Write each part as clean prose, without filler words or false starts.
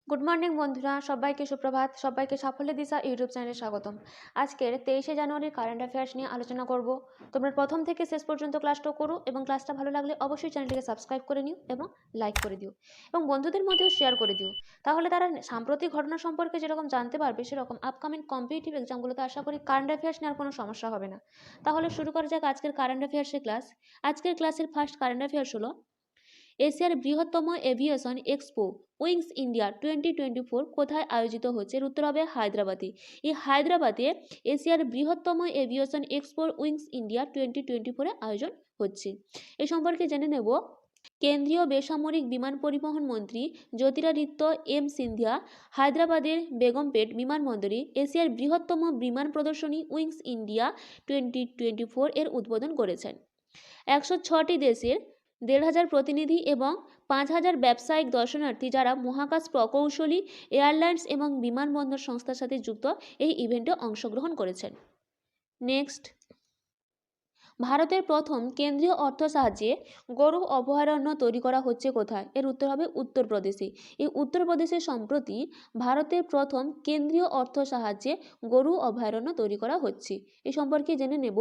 Good morning বন্ধুরা, সবাইকে সুপ্রভাত। সবাইকে সাফল্যের দিশা ইউটিউব চ্যানেলে স্বাগতম। আজকের 23শে জানুয়ারির কারেন্ট অ্যাফেয়ার্স নিয়ে আলোচনা করব। তোমরা প্রথম থেকে শেষ পর্যন্ত ক্লাসটা করো এবং ক্লাসটা ভালো লাগলে অবশ্যই চ্যানেলটিকে সাবস্ক্রাইব করে নিও এবং লাইক করে দিও এবং বন্ধুদের মধ্যেও শেয়ার করে দিও। তাহলে তারা সাম্প্রতিক ঘটনা সম্পর্কে যেরকম জানতে পারবে, সেরকম আপকামিং কম্পিটিটিভ এক্সামগুলোতে আশা করি কারেন্ট অ্যাফেয়ার্স নিয়ে আর কোনো সমস্যা হবে না। তাহলে শুরু করা যাক আজকের কারেন্ট অ্যাফেয়ার্সের ক্লাস। আজকের ক্লাসের ফার্স্ট কারেন্ট অ্যাফেয়ার্স হলো এশিয়ার বৃহত্তম এভিয়েশন এক্সপো উইংস ইন্ডিয়া 2024 কোথায় আয়োজিত হচ্ছে? এর উত্তর হবে হায়দ্রাবাদে। এই হায়দ্রাবাদে এশিয়ার বৃহত্তম এভিয়েশন এক্সপো উইংস ইন্ডিয়া 2024 আয়োজন হচ্ছে। এই সম্পর্কে জেনে নেব। কেন্দ্রীয় বেসামরিক বিমান পরিবহন মন্ত্রী জ্যোতিরাদিত্য এম সিন্ধিয়া হায়দ্রাবাদের বেগমপেট বিমানবন্দরে এশিয়ার বৃহত্তম বিমান প্রদর্শনী উইংস ইন্ডিয়া 2024 এর উদ্বোধন করেছেন। 106টি দেশের 1,500 প্রতিনিধি এবং 5,000 ব্যবসায়িক দর্শনার্থী যারা মহাকাশ প্রকৌশলী, এয়ারলাইন্স এবং বিমানবন্দর সংস্থার সাথে যুক্ত এই ইভেন্টে অংশগ্রহণ করেছেন। নেক্সট, ভারতের প্রথম কেন্দ্রীয় অর্থ সাহায্যে গরু অভয়ারণ্য তৈরি করা হচ্ছে কোথায়? এর উত্তর হবে উত্তরপ্রদেশে। এই উত্তরপ্রদেশে সম্প্রতি ভারতের প্রথম কেন্দ্রীয় অর্থ সাহায্যে গরু অভয়ারণ্য তৈরি করা হচ্ছে। এই সম্পর্কে জেনে নেব।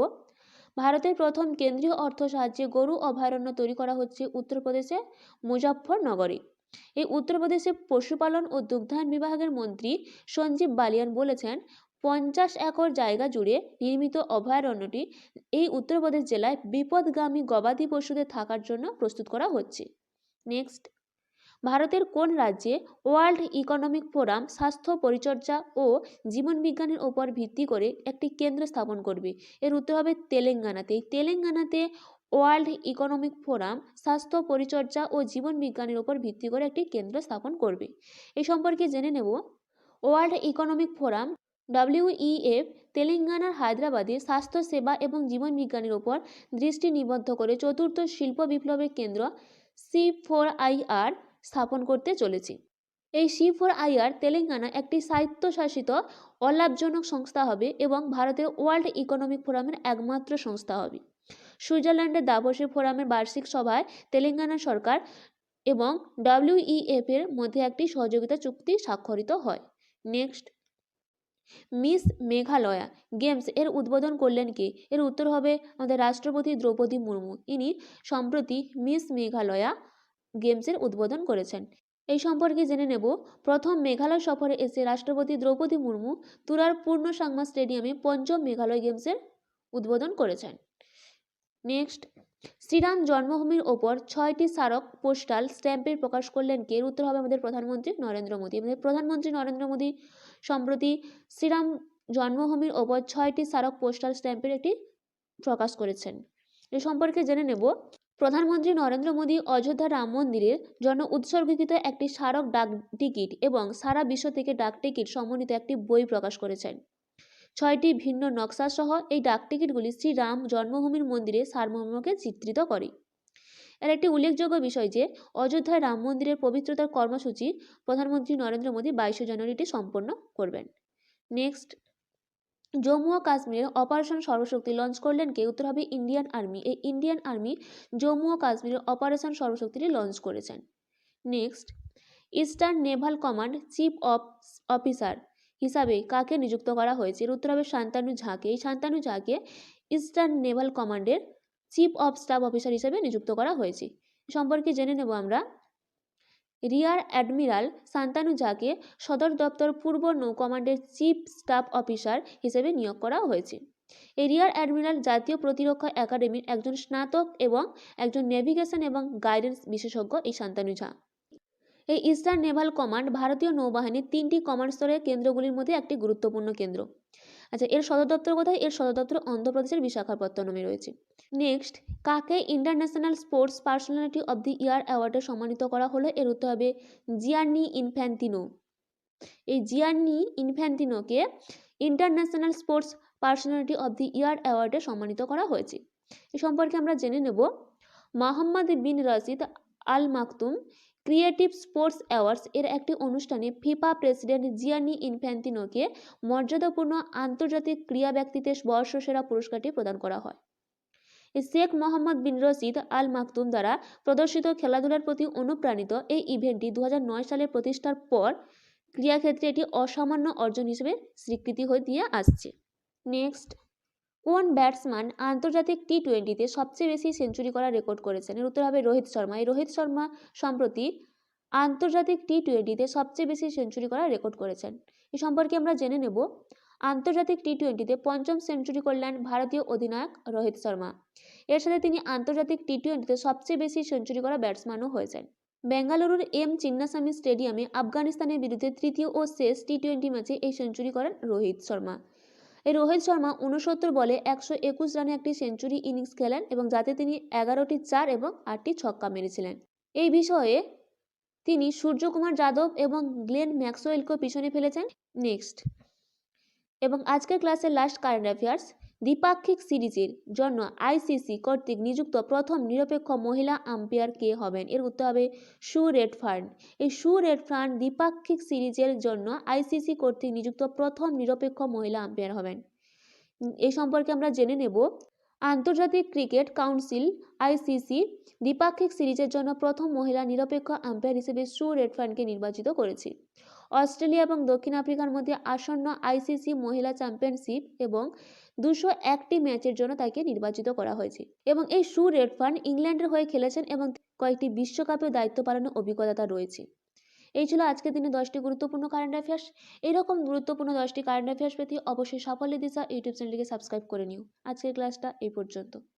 ভারতের প্রথম কেন্দ্রীয় অর্থ সাহায্যে গরু অভয়ারণ্য তৈরি করা হচ্ছে উত্তরপ্রদেশে মুজাফফরনগরে। এই উত্তরপ্রদেশে পশুপালন ও দুগ্ধায়ন বিভাগের মন্ত্রী সঞ্জীব বালিয়ান বলেছেন, 50 একর জায়গা জুড়ে নির্মিত অভয়ারণ্যটি এই উত্তরপ্রদেশ জেলায় বিপদগামী গবাদি পশুদের থাকার জন্য প্রস্তুত করা হচ্ছে। নেক্সট, ভারতের কোন রাজ্যে ওয়ার্ল্ড ইকোনমিক ফোরাম স্বাস্থ্য পরিচর্যা ও জীবনবিজ্ঞানের ওপর ভিত্তি করে একটি কেন্দ্র স্থাপন করবে? এর উত্তর হবে তেলেঙ্গানাতে। তেলেঙ্গানাতে ওয়ার্ল্ড ইকোনমিক ফোরাম স্বাস্থ্য পরিচর্যা ও জীবনবিজ্ঞানের ওপর ভিত্তি করে একটি কেন্দ্র স্থাপন করবে। এই সম্পর্কে জেনে নেব। ওয়ার্ল্ড ইকোনমিক ফোরাম WEF তেলেঙ্গানার হায়দ্রাবাদে স্বাস্থ্য সেবা এবং জীবনবিজ্ঞানের ওপর দৃষ্টি নিবদ্ধ করে চতুর্থ শিল্প বিপ্লবের কেন্দ্র C4IR স্থাপন করতে চলেছে। এই C4IR তেলেঙ্গানা একটি স্বায়ত্তশাসিত অলাভজনক সংস্থা হবে এবং ভারতের ওয়ার্ল্ড ইকোনমিক ফোরামের একমাত্র সংস্থা হবে। সুইজারল্যান্ডের দাভোসে ফোরামের বার্ষিক সভায় তেলেঙ্গানা সরকার এবং WEF এর মধ্যে একটি সহযোগিতা চুক্তি স্বাক্ষরিত হয়। নেক্সট, মিস মেঘালয়া গেমস এর উদ্বোধন করলেন কে? এর উত্তর হবে আমাদের রাষ্ট্রপতি দ্রৌপদী মুর্মু। ইনি সম্প্রতি মিস মেঘালয়া গেমসের উদ্বোধন করেছেন। এই সম্পর্কে জেনে নেব। প্রথম মেঘালয় সফরে এসে রাষ্ট্রপতি দ্রৌপদী মুর্মু তুরার পূর্ণ সাংমা স্টেডিয়ামে পঞ্চম মেঘালয় গেমসের উদ্বোধন করেছেন। নেক্সট, শ্রীরাম জন্মভূমির ওপর 6টি স্মারক পোস্টাল স্ট্যাম্পের প্রকাশ করলেন কে? এর উত্তর হবে আমাদের প্রধানমন্ত্রী নরেন্দ্র মোদী। আমাদের প্রধানমন্ত্রী নরেন্দ্র মোদী সম্প্রতি শ্রীরাম জন্মভূমির ওপর 6টি স্মারক পোস্টাল স্ট্যাম্পের একটি প্রকাশ করেছেন। এ সম্পর্কে জেনে নেব। প্রধানমন্ত্রী নরেন্দ্র মোদী অযোধ্যা রাম মন্দিরের জন্য উৎসর্গীকৃত একটি স্মারক ডাক টিকিট এবং সারা বিশ্ব থেকে ডাক টিকিট সমন্বিত একটি বই প্রকাশ করেছেন। 6টি ভিন্ন নকশা সহ এই ডাক টিকিটগুলি শ্রীরাম জন্মভূমির মন্দিরের সারমর্মকে চিত্রিত করে। এর একটি উল্লেখযোগ্য বিষয় যে অযোধ্যায় রাম মন্দিরের পবিত্রতার কর্মসূচি প্রধানমন্ত্রী নরেন্দ্র মোদী 22শে জানুয়ারিটি সম্পন্ন করবেন। নেক্সট, জম্মু ও কাশ্মীরে অপারেশন সর্বশক্তি লঞ্চ করলেন কে? উত্তর হবে ইন্ডিয়ান আর্মি। এই ইন্ডিয়ান আর্মি জম্মু ও কাশ্মীরে অপারেশন সর্বশক্তিটি লঞ্চ করেছেন। Next, eastern Naval command chief officer হিসাবে কাকে নিযুক্ত করা হয়েছে? এর উত্তর হবে শান্তানু ঝাকে। এই শান্তানু ঝাকে ইস্টার্ন নেভাল কমান্ডের চিফ অফ স্টাফ অফিসার হিসেবে নিযুক্ত করা হয়েছে। সম্পর্কে জেনে নেব আমরা। রিয়ার অ্যাডমিরাল শান্তানু ঝাকে সদর দপ্তর পূর্ব নৌ কমান্ডের চিফ স্টাফ অফিসার হিসেবে নিয়োগ করা হয়েছে। এই রিয়ার অ্যাডমিরাল জাতীয় প্রতিরক্ষা একাডেমির একজন স্নাতক এবং একজন নেভিগেশন এবং গাইডেন্স বিশেষজ্ঞ এই শান্তানু ঝা। এই ইস্টার্ন নেভাল কমান্ড ভারতীয় নৌবাহিনীর 3টি কমান্ড স্তরের কেন্দ্রগুলির মধ্যে একটি গুরুত্বপূর্ণ কেন্দ্র। আচ্ছা, এর সদর দপ্তর কোথায়? এর সদর দপ্তর অন্ধ্রপ্রদেশের বিশাখাপত্তনমে রয়েছে। নেক্সট, কাকে international sports personality of the year অ্যাওয়ার্ডে সম্মানিত করা হলো? এর উত্তর হবে জিয়ান্নি ইনফ্যান্তিনো। এই জিয়ান্নি ইনফ্যান্তিনোকে international sports personality of the year অ্যাওয়ার্ডে সম্মানিত করা হয়েছে। এ সম্পর্কে আমরা জেনে নেব। Mohammed bin Rashid Al Maktoum creative sports awards এর একটি অনুষ্ঠানে ফিফা প্রেসিডেন্ট জিয়ানি ইনফ্যান্তিনোকে মর্যাদাপূর্ণ আন্তর্জাতিক ক্রীড়া ব্যক্তিত্বের বর্ষসেরা পুরস্কারটি প্রদান করা হয়। শেখ মোহাম্মদ বিন রশিদ আল মাকতুম দ্বারা প্রদর্শিত খেলাধুলার প্রতি অনুপ্রাণিত এই ইভেন্টটি 2009 সালে প্রতিষ্ঠার পর ক্রীড়াক্ষেত্রে এটি অসামান্য অর্জন হিসেবে স্বীকৃতি হয়ে দিয়ে আসছে। নেক্সট, কোন ব্যাটসম্যান আন্তর্জাতিক টি-20তে সবচেয়ে বেশি সেঞ্চুরি করার রেকর্ড করেছেন? এর উত্তর হবে রোহিত শর্মা। এই রোহিত শর্মা সম্প্রতি আন্তর্জাতিক টি-20তে সবচেয়ে বেশি সেঞ্চুরি করার রেকর্ড করেছেন। এই সম্পর্কে আমরা জেনে নেব। আন্তর্জাতিক টি-20তে পঞ্চম সেঞ্চুরি করলেন ভারতীয় অধিনায়ক রোহিত শর্মা। এর সাথে তিনি আন্তর্জাতিক টি-20তে সবচেয়ে বেশি সেঞ্চুরি করা ব্যাটসম্যানও হয়েছেন। বেঙ্গালুরুর এম চিন্নাস্বামী স্টেডিয়ামে আফগানিস্তানের বিরুদ্ধে তৃতীয় ও শেষ টি-20 ম্যাচে এই সেঞ্চুরি করেন রোহিত শর্মা। এই রোহিত শর্মা 69 বলে 121 রানে একটি সেঞ্চুরি ইনিংস খেলেন এবং যাতে তিনি 11টি 4 এবং 8টি ছক্কা মেরেছিলেন। এই বিষয়ে তিনি সূর্যকুমার যাদব এবং গ্লেন ম্যাক্সওয়েলকেও পিছনে ফেলেছেন। নেক্সট, এবং আজকের ক্লাসের লাস্ট কারেন্ট অ্যাফেয়ার্স, দ্বিপাক্ষিক সিরিজের জন্য আইসিসি কর্তৃক নিযুক্ত প্রথম নিরপেক্ষ মহিলা আম্পায়ার কে হবেন? এর উত্তর হবে সু রেডফার্ন। এই সু রেডফার্ন দ্বিপাক্ষিক সিরিজের জন্য আইসিসি কর্তৃক নিযুক্ত প্রথম নিরপেক্ষ মহিলা আম্পায়ার হবেন। এই সম্পর্কে আমরা জেনে নেব। আন্তর্জাতিক ক্রিকেট কাউন্সিল আইসিসি দ্বিপাক্ষিক সিরিজের জন্য প্রথম মহিলা নিরপেক্ষ আম্পায়ার হিসেবে সু রেডফার্নকে নির্বাচিত করেছে। অস্ট্রেলিয়া এবং দক্ষিণ আফ্রিকার মধ্যে আসন্ন আইসিসি মহিলা চ্যাম্পিয়নশিপ এবং 201টি ম্যাচের জন্য তাকে নির্বাচিত করা হয়েছে এবং এই সু রেডফার্ন ইংল্যান্ডের হয়ে খেলেছেন এবং কয়েকটি বিশ্বকাপে দায়িত্ব পালনের অভিজ্ঞতা রয়েছে। এই ছিল আজকের দিনে 10টি গুরুত্বপূর্ণ কারেন্ট অ্যাফেয়ার্স। এরকম গুরুত্বপূর্ণ 10টি কারেন্ট অ্যাফেয়ার্স পেতে অবশ্যই সাফল্যের দিশা ইউটিউব চ্যানেলটিকে সাবস্ক্রাইব করে নিও। আজকের ক্লাসটা এই পর্যন্ত।